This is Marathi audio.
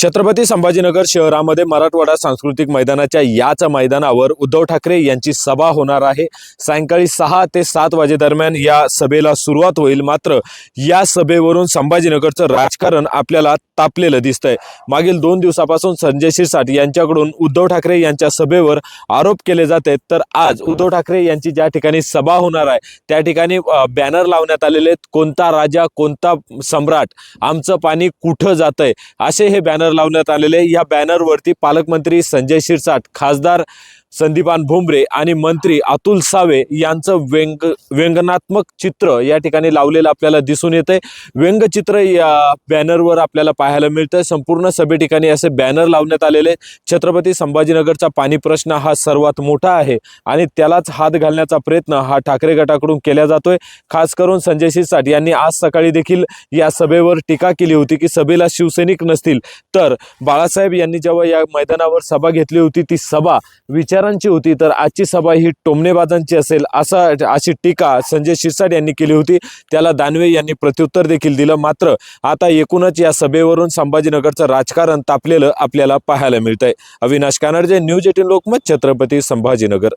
छत्रपती संभाजीनगर शहरामध्ये मराठवाडा सांस्कृतिक मैदानाच्या याच मैदानावर उद्धव ठाकरे यांची सभा होणार आहे। सायंकाळी 6 ते 7 वाजे दरम्यान या सभेला सुरुवात होईल। मात्र या सभेवरून संभाजीनगरचं राजकारण आपल्याला तापलेलं दिसतंय। मागील 2 दिवसापासून संजय शिरसाट यांच्याकडून उद्धव ठाकरे यांच्या सभेवर आरोप केले जाते। तर आज उद्धव ठाकरे यांची ज्या ठिकाणी सभा होणार आहे त्या ठिकाणी बॅनर लावण्यात आलेले आहेत। कोणता राजा कोणता सम्राट, आमचं पाणी कुठं जातंय, असे हे बॅनर लावण्यात आलेले। या बॅनरवरती पालकमंत्री संजय शिरसाट, खासदार संदीपान भुमरे आणि मंत्री अतुल सावे यांचं व्यंग्यात्मक चित्र या ठिकाणी लावलेलं आपल्याला दिसून येतंय। व्यंगचित्र या बॅनरवर आपल्याला पाहायला मिळतं। संपूर्ण सभे ठिकाणी असे बॅनर लावण्यात आलेले। छत्रपती संभाजीनगरचा पाणी प्रश्न हा सर्वात मोठा आहे आणि त्यालाच हात घालण्याचा प्रयत्न हा ठाकरे गटाकडून केला जातोय। खास करून संजय शिरसाट यांनी आज सकाळी देखील या सभेवर टीका केली होती की सभेला शिवसैनिक नसतील तर बाळासाहेब यांनी जेव्हा या मैदानावर सभा घेतली होती ती सभा विचारांची होती, तर आजची सभा ही टोमणेबाजांची असेल अशी टीका संजय शिरसाट यांनी केली होती। त्याला दानवे यांनी प्रत्युत्तर देखील दिलं। मात्र आता एकूणच या सभेवरून संभाजीनगरचं राजकारण तापलेलं आपल्याला पाहायला मिळतंय। अविनाश कानडे, न्यूज 18 लोकमत, छत्रपती संभाजीनगर।